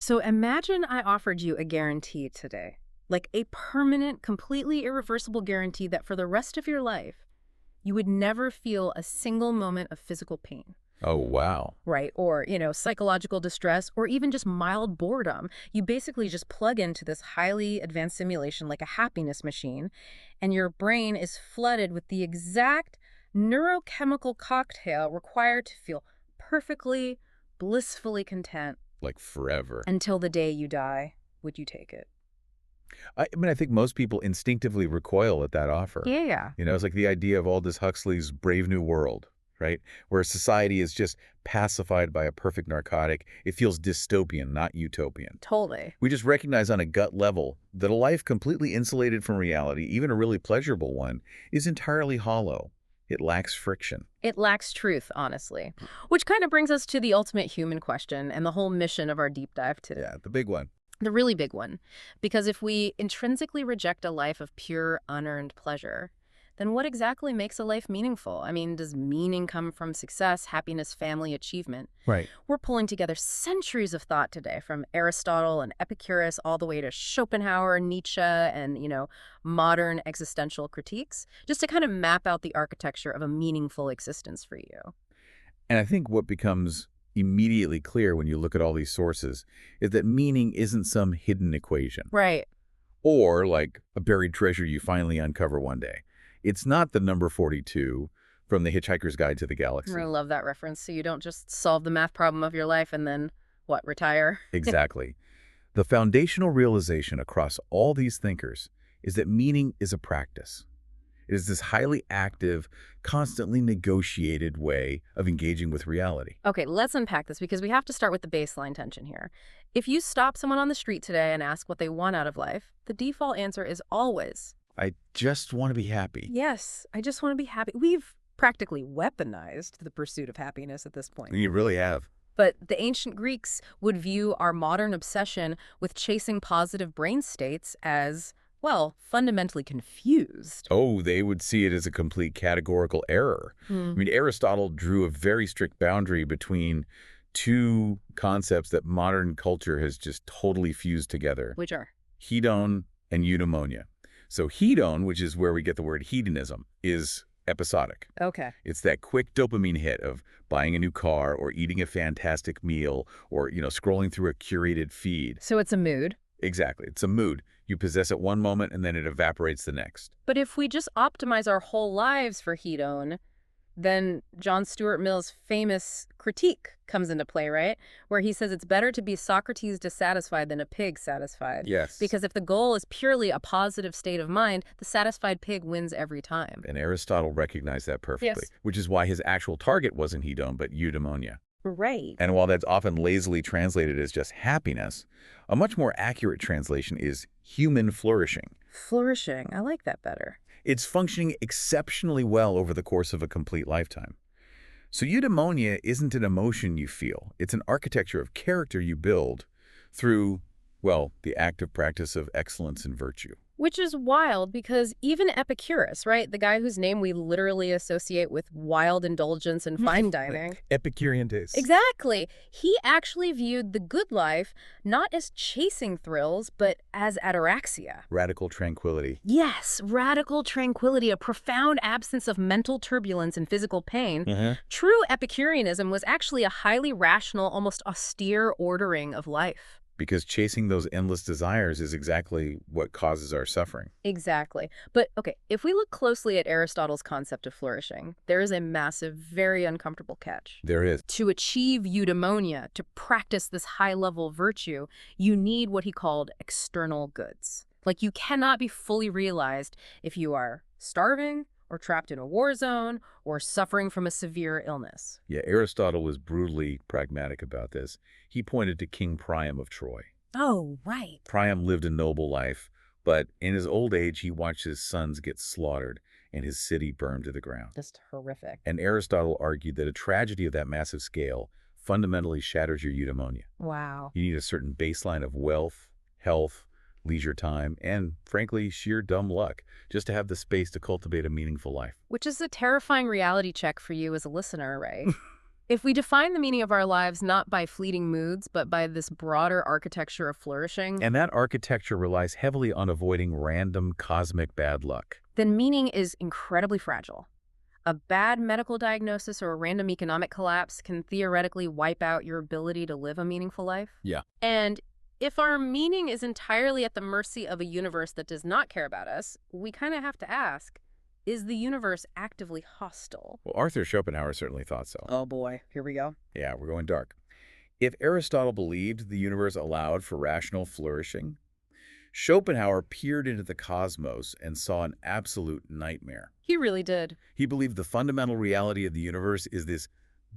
So imagine I offered you a guarantee today, like a permanent, completely irreversible guarantee that for the rest of your life, you would never feel a single moment of physical pain. Oh, wow. Right? Or, psychological distress, or even just mild boredom. You basically just plug into this highly advanced simulation like a happiness machine, and your brain is flooded with the exact neurochemical cocktail required to feel perfectly, blissfully content Like forever. until the day you die. Would you take it? I think most people instinctively recoil at that offer. Yeah. It's like the idea of Aldous Huxley's Brave New World, right? Where society is just pacified by a perfect narcotic. It feels dystopian, not utopian. Totally. We just recognize on a gut level that a life completely insulated from reality, even a really pleasurable one, is entirely hollow. It lacks friction. It lacks truth, honestly. Which kind of brings us to the ultimate human question and the whole mission of our deep dive today. Yeah, the big one. The really big one. Because if we intrinsically reject a life of pure, unearned pleasure, then what exactly makes a life meaningful? I mean, does meaning come from success, happiness, family, achievement? Right. We're pulling together centuries of thought today, from Aristotle and Epicurus all the way to Schopenhauer, Nietzsche, and, modern existential critiques, just to kind of map out the architecture of a meaningful existence for you. And I think what becomes immediately clear when you look at all these sources is that meaning isn't some hidden equation. Right. Or like a buried treasure you finally uncover one day. It's not the number 42 from The Hitchhiker's Guide to the Galaxy. I love that reference. So you don't just solve the math problem of your life and then, retire? Exactly. The foundational realization across all these thinkers is that meaning is a practice. It is this highly active, constantly negotiated way of engaging with reality. Okay, let's unpack this because we have to start with the baseline tension here. If you stop someone on the street today and ask what they want out of life, the default answer is always, I just want to be happy. yes, I just want to be happy. We've practically weaponized the pursuit of happiness at this point. You really have. But the ancient Greeks would view our modern obsession with chasing positive brain states as, fundamentally confused. Oh, they would see it as a complete categorical error. I mean, Aristotle drew a very strict boundary between two concepts that modern culture has just totally fused together. Which are? Hedon and eudaimonia. So hedon, which is where we get the word hedonism, is episodic. Okay. It's that quick dopamine hit of buying a new car or eating a fantastic meal or, scrolling through a curated feed. So it's a mood. Exactly. It's a mood. You possess it one moment and then it evaporates the next. But if we just optimize our whole lives for hedon, then John Stuart Mill's famous critique comes into play, right? Where he says it's better to be Socrates dissatisfied than a pig satisfied. Yes. Because if the goal is purely a positive state of mind, the satisfied pig wins every time. And Aristotle recognized that perfectly, Yes. which is why his actual target wasn't hedon, but eudaimonia. Right. And while that's often lazily translated as just happiness, a much more accurate translation is human flourishing. Flourishing. I like that better. It's functioning exceptionally well over the course of a complete lifetime. So eudaimonia isn't an emotion you feel. It's an architecture of character you build through, the active practice of excellence and virtue. Which is wild because even Epicurus, right, the guy whose name we literally associate with wild indulgence and fine dining. Epicurean taste. Exactly. He actually viewed the good life not as chasing thrills, but as ataraxia. Radical tranquility. Yes, radical tranquility, a profound absence of mental turbulence and physical pain. True Epicureanism was actually a highly rational, almost austere ordering of life. Because chasing those endless desires is exactly what causes our suffering. Exactly. But, okay, if we look closely at Aristotle's concept of flourishing, there is a massive, very uncomfortable catch. There is. To achieve eudaimonia, to practice this high-level virtue, you need what he called external goods. Like, you cannot be fully realized if you are starving, or trapped in a war zone, or suffering from a severe illness. Yeah, Aristotle was brutally pragmatic about this. He pointed to King Priam of Troy. Oh, right. Priam lived a noble life, but in his old age, he watched his sons get slaughtered and his city burned to the ground. Just horrific. And Aristotle argued that a tragedy of that massive scale fundamentally shatters your eudaimonia. Wow. You need a certain baseline of wealth, health, leisure time, and, frankly, sheer dumb luck, just to have the space to cultivate a meaningful life. Which is a terrifying reality check for you as a listener, right? If we define the meaning of our lives not by fleeting moods, but by this broader architecture of flourishing, And that architecture relies heavily on avoiding random cosmic bad luck. then meaning is incredibly fragile. A bad medical diagnosis or a random economic collapse can theoretically wipe out your ability to live a meaningful life. Yeah. And if our meaning is entirely at the mercy of a universe that does not care about us, we kind of have to ask, is the universe actively hostile? Well, Arthur Schopenhauer certainly thought so. Oh boy, here we go. Yeah, we're going dark. If Aristotle believed the universe allowed for rational flourishing, Schopenhauer peered into the cosmos and saw an absolute nightmare. He really did. He believed the fundamental reality of the universe is this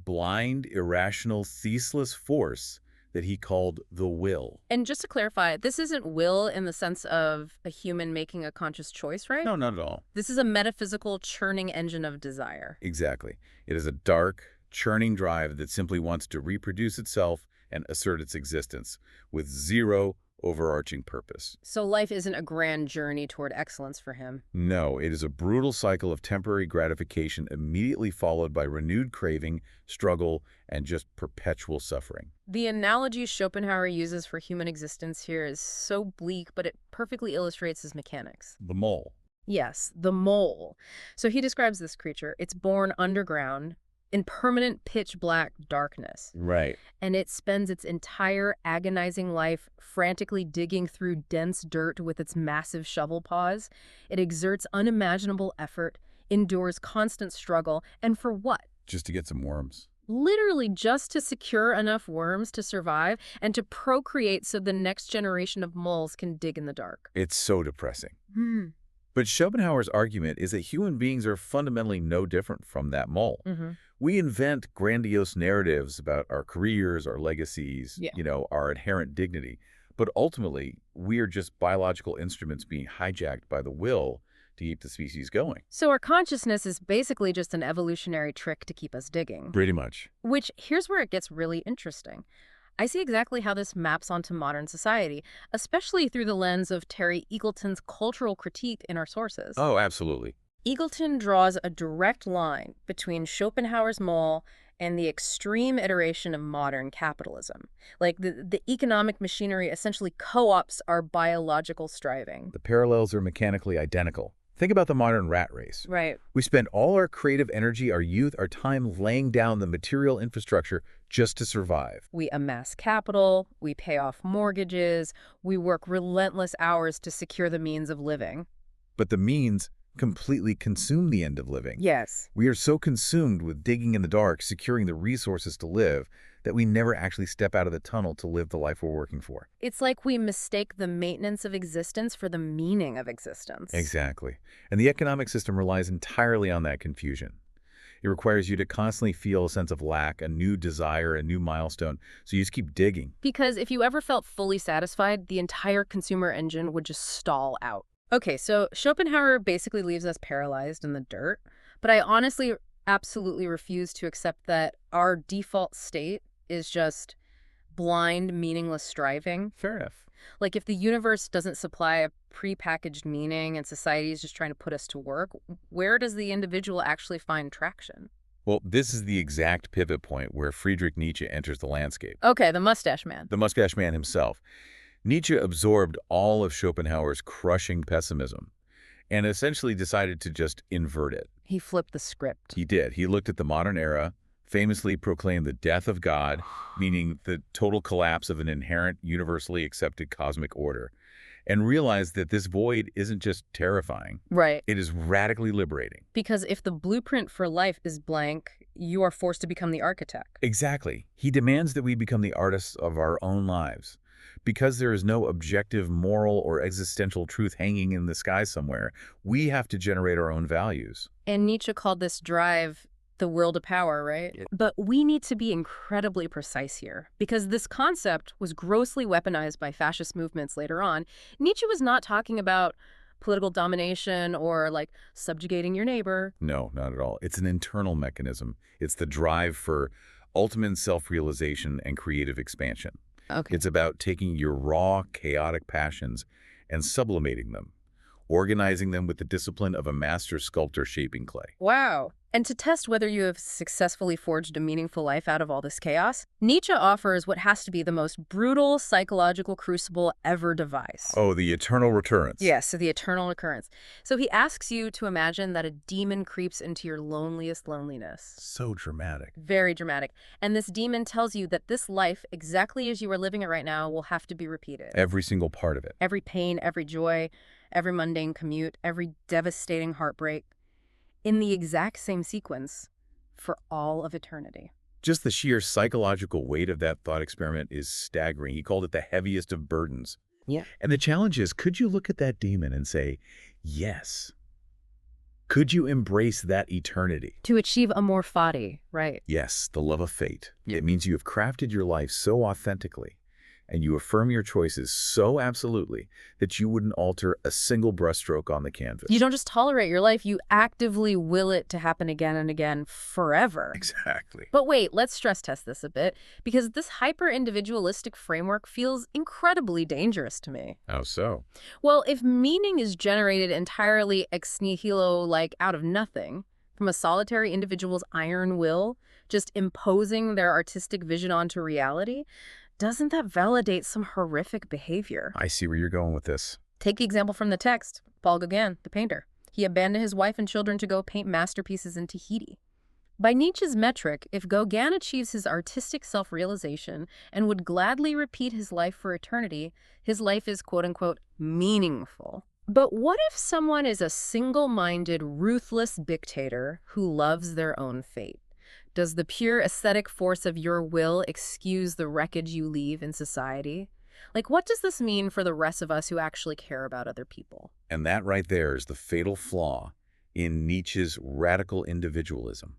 blind, irrational, ceaseless force that he called the will. And just to clarify, this isn't will in the sense of a human making a conscious choice, right? No, not at all. This is a metaphysical churning engine of desire. Exactly. It is a dark, churning drive that simply wants to reproduce itself and assert its existence with zero overarching purpose. So life isn't a grand journey toward excellence for him. No, it is a brutal cycle of temporary gratification immediately followed by renewed craving, struggle, and just perpetual suffering. The analogy Schopenhauer uses for human existence here is so bleak, but it perfectly illustrates his mechanics. The mole. Yes, the mole. So he describes this creature. It's born underground in permanent pitch black darkness. Right. And it spends its entire agonizing life frantically digging through dense dirt with its massive shovel paws. It exerts unimaginable effort, endures constant struggle, and for what? Just to get some worms. Literally just to secure enough worms to survive and to procreate so the next generation of moles can dig in the dark. It's so depressing. Hmm. But Schopenhauer's argument is that human beings are fundamentally no different from that mole. Mm-hmm. We invent grandiose narratives about our careers, our legacies, Yeah. our inherent dignity. But ultimately, we are just biological instruments being hijacked by the will to keep the species going. So our consciousness is basically just an evolutionary trick to keep us digging. Pretty much. Which, here's where it gets really interesting. I see exactly how this maps onto modern society, especially through the lens of Terry Eagleton's cultural critique in our sources. Oh, absolutely. Eagleton draws a direct line between Schopenhauer's mole and the extreme iteration of modern capitalism. Like, the economic machinery essentially co-ops our biological striving. The parallels are mechanically identical. Think about the modern rat race. Right. We spend all our creative energy, our youth, our time laying down the material infrastructure just to survive. We amass capital, we pay off mortgages, we work relentless hours to secure the means of living. But the means completely consume the end of living. Yes. We are so consumed with digging in the dark, securing the resources to live, that we never actually step out of the tunnel to live the life we're working for. It's like we mistake the maintenance of existence for the meaning of existence. Exactly. And the economic system relies entirely on that confusion. It requires you to constantly feel a sense of lack, a new desire, a new milestone, so you just keep digging. Because if you ever felt fully satisfied, the entire consumer engine would just stall out. Okay, so Schopenhauer basically leaves us paralyzed in the dirt, but I honestly absolutely refuse to accept that our default state is just blind, meaningless striving. Fair enough. Like, if the universe doesn't supply a prepackaged meaning and society is just trying to put us to work, where does the individual actually find traction? Well, this is the exact pivot point where Friedrich Nietzsche enters the landscape. Okay, the mustache man. The mustache man himself. Nietzsche absorbed all of Schopenhauer's crushing pessimism and essentially decided to just invert it. He flipped the script. He did. He looked at the modern era, famously proclaimed the death of God, meaning the total collapse of an inherent, universally accepted cosmic order, and realized that this void isn't just terrifying. Right. It is radically liberating. Because if the blueprint for life is blank, you are forced to become the architect. Exactly. He demands that we become the artists of our own lives. Because there is no objective moral or existential truth hanging in the sky somewhere, we have to generate our own values. And Nietzsche called this drive the will to power, right? But we need to be incredibly precise here, because this concept was grossly weaponized by fascist movements later on. Nietzsche was not talking about political domination or, like, subjugating your neighbor. No, not at all. It's an internal mechanism. It's the drive for ultimate self-realization and creative expansion. Okay. It's about taking your raw, chaotic passions and sublimating them, organizing them with the discipline of a master sculptor shaping clay. Wow. And to test whether you have successfully forged a meaningful life out of all this chaos, Nietzsche offers what has to be the most brutal psychological crucible ever devised. Oh, the eternal recurrence. Yes, so the eternal recurrence. So he asks you to imagine that a demon creeps into your loneliest loneliness. So dramatic. Very dramatic. And this demon tells you that this life, exactly as you are living it right now, will have to be repeated. Every single part of it. Every pain, every joy, every mundane commute, every devastating heartbreak, in the exact same sequence for all of eternity. Just the sheer psychological weight of that thought experiment is staggering. He called it the heaviest of burdens. Yeah. And the challenge is, could you look at that demon and say, yes? Could you embrace that eternity? To achieve amor fati, right? Yes, the love of fate. It means you have crafted your life so authentically, and you affirm your choices so absolutely that you wouldn't alter a single brushstroke on the canvas. You don't just tolerate your life, you actively will it to happen again and again forever. Exactly. But wait, let's stress test this a bit, because this hyper-individualistic framework feels incredibly dangerous to me. How so? Well, if meaning is generated entirely ex nihilo, like out of nothing, from a solitary individual's iron will, just imposing their artistic vision onto reality, doesn't that validate some horrific behavior? I see where you're going with this. Take the example from the text. Paul Gauguin, the painter. He abandoned his wife and children to go paint masterpieces in Tahiti. By Nietzsche's metric, if Gauguin achieves his artistic self-realization and would gladly repeat his life for eternity, his life is quote-unquote meaningful. But what if someone is a single-minded, ruthless dictator who loves their own fate? Does the pure aesthetic force of your will excuse the wreckage you leave in society? Like, what does this mean for the rest of us who actually care about other people? And that right there is the fatal flaw in Nietzsche's radical individualism.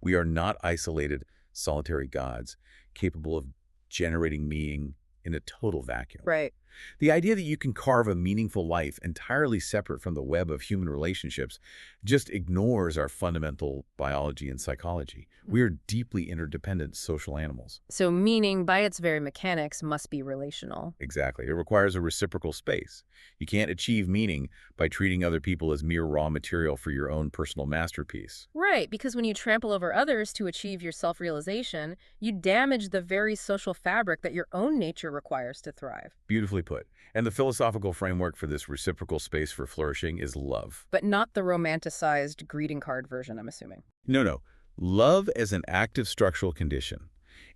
We are not isolated, solitary gods capable of generating meaning in a total vacuum. Right. The idea that you can carve a meaningful life entirely separate from the web of human relationships just ignores our fundamental biology and psychology. We are deeply interdependent social animals. So meaning, by its very mechanics, must be relational. Exactly. It requires a reciprocal space. You can't achieve meaning by treating other people as mere raw material for your own personal masterpiece. Right, because when you trample over others to achieve your self-realization, you damage the very social fabric that your own nature requires to thrive. Beautifully put. And the philosophical framework for this reciprocal space for flourishing is love. But not the romanticized greeting card version, I'm assuming. No. Love as an active structural condition.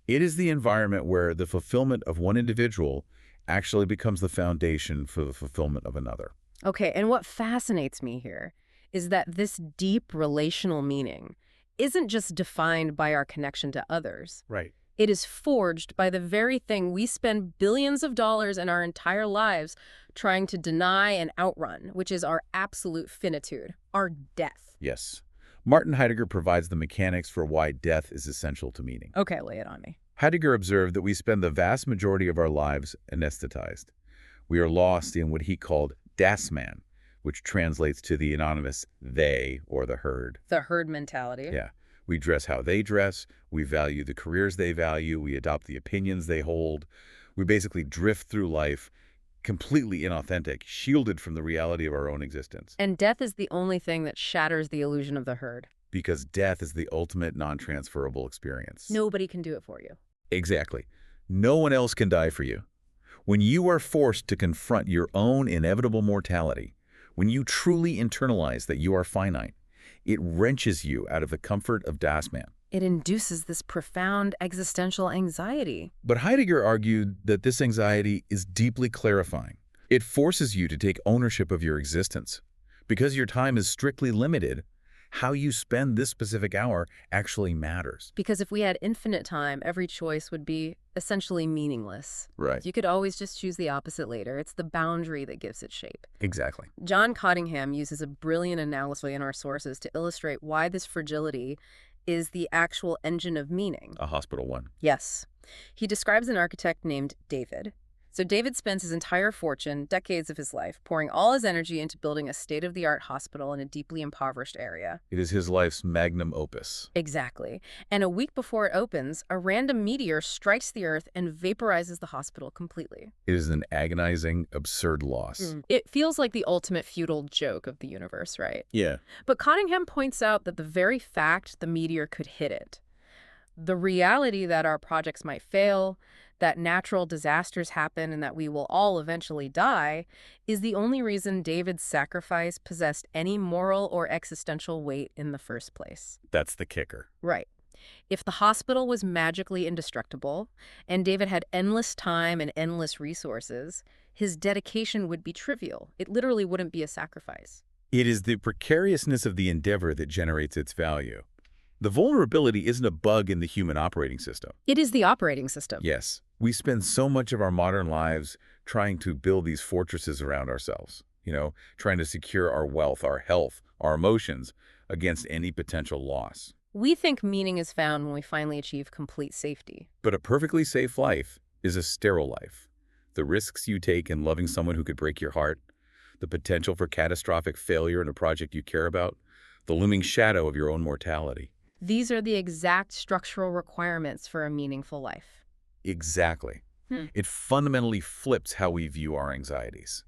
It is the environment where the fulfillment of one individual actually becomes the foundation for the fulfillment of another. Okay, and what fascinates me here is that this deep relational meaning isn't just defined by our connection to others. Right. It is forged by the very thing we spend billions of dollars in our entire lives trying to deny and outrun, which is our absolute finitude, our death. Yes. Martin Heidegger provides the mechanics for why death is essential to meaning. Okay, lay it on me. Heidegger observed that we spend the vast majority of our lives anesthetized. We are lost in what he called das Man, which translates to the anonymous they or the herd. The herd mentality. Yeah. We dress how they dress. We value the careers they value. We adopt the opinions they hold. We basically drift through life completely inauthentic, shielded from the reality of our own existence. And death is the only thing that shatters the illusion of the herd. Because death is the ultimate non-transferable experience. Nobody can do it for you. Exactly. No one else can die for you. When you are forced to confront your own inevitable mortality, when you truly internalize that you are finite, it wrenches you out of the comfort of Das Man. It induces this profound existential anxiety. But Heidegger argued that this anxiety is deeply clarifying. It forces you to take ownership of your existence. Because your time is strictly limited, how you spend this specific hour actually matters. Because if we had infinite time, every choice would be essentially meaningless. Right. You could always just choose the opposite later. It's the boundary that gives it shape. Exactly. John Cottingham uses a brilliant analogy in our sources to illustrate why this fragility is the actual engine of meaning. A hospital one. Yes. He describes an architect named David. So David spends his entire fortune, decades of his life, pouring all his energy into building a state-of-the-art hospital in a deeply impoverished area. It is his life's magnum opus. Exactly. And a week before it opens, a random meteor strikes the Earth and vaporizes the hospital completely. It is an agonizing, absurd loss. It feels like the ultimate futile joke of the universe, right? Yeah. But Cottingham points out that the very fact the meteor could hit it, the reality that our projects might fail, that natural disasters happen and that we will all eventually die, is the only reason David's sacrifice possessed any moral or existential weight in the first place. That's the kicker. Right. If the hospital was magically indestructible, and David had endless time and endless resources, his dedication would be trivial. It literally wouldn't be a sacrifice. It is the precariousness of the endeavor that generates its value. The vulnerability isn't a bug in the human operating system. It is the operating system. Yes, we spend so much of our modern lives trying to build these fortresses around ourselves, trying to secure our wealth, our health, our emotions against any potential loss. We think meaning is found when we finally achieve complete safety. But a perfectly safe life is a sterile life. The risks you take in loving someone who could break your heart, the potential for catastrophic failure in a project you care about, the looming shadow of your own mortality. These are the exact structural requirements for a meaningful life. Exactly. It fundamentally flips how we view our anxieties.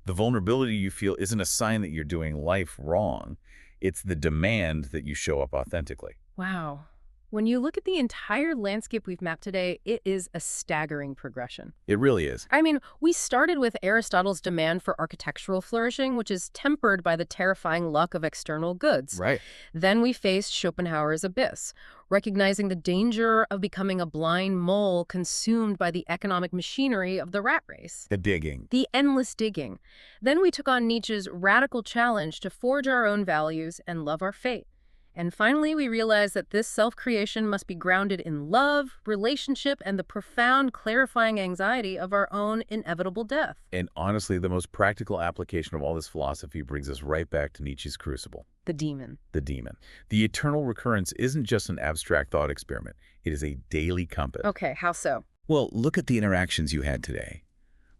The vulnerability you feel isn't a sign that you're doing life wrong. It's the demand that you show up authentically. Wow. When you look at the entire landscape we've mapped today, it is a staggering progression. It really is. I mean, we started with Aristotle's demand for architectural flourishing, which is tempered by the terrifying luck of external goods. Right. Then we faced Schopenhauer's abyss, recognizing the danger of becoming a blind mole consumed by the economic machinery of the rat race. The digging. The endless digging. Then we took on Nietzsche's radical challenge to forge our own values and love our fate. And finally, we realized that this self-creation must be grounded in love, relationship, and the profound, clarifying anxiety of our own inevitable death. And honestly, the most practical application of all this philosophy brings us right back to Nietzsche's crucible. The demon. The demon. The eternal recurrence isn't just an abstract thought experiment. It is a daily compass. Okay, how so? Well, look at the interactions you had today.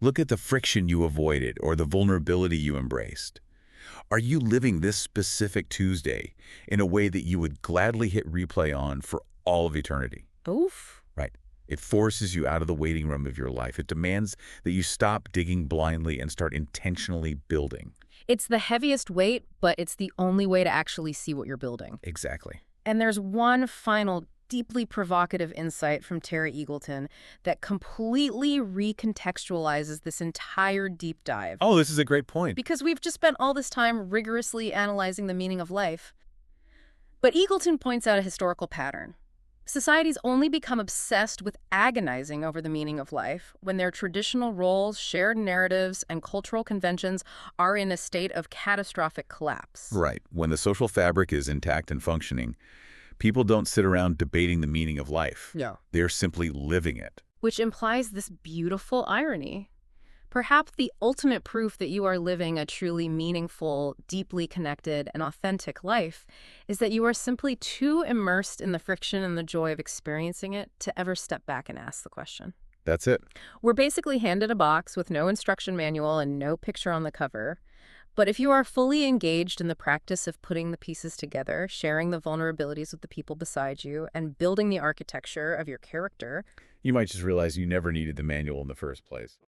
Look at the friction you avoided or the vulnerability you embraced. Are you living this specific Tuesday in a way that you would gladly hit replay on for all of eternity? Oof. Right. It forces you out of the waiting room of your life. It demands that you stop digging blindly and start intentionally building. It's the heaviest weight, but it's the only way to actually see what you're building. Exactly. And there's one final deeply provocative insight from Terry Eagleton that completely recontextualizes this entire deep dive. Oh, this is a great point. Because we've just spent all this time rigorously analyzing the meaning of life. But Eagleton points out a historical pattern. Societies only become obsessed with agonizing over the meaning of life when their traditional roles, shared narratives, and cultural conventions are in a state of catastrophic collapse. Right. When the social fabric is intact and functioning, people don't sit around debating the meaning of life. No. They're simply living it. Which implies this beautiful irony. Perhaps the ultimate proof that you are living a truly meaningful, deeply connected, and authentic life is that you are simply too immersed in the friction and the joy of experiencing it to ever step back and ask the question. That's it. We're basically handed a box with no instruction manual and no picture on the cover. But if you are fully engaged in the practice of putting the pieces together, sharing the vulnerabilities with the people beside you, and building the architecture of your character, You might just realize you never needed the manual in the first place.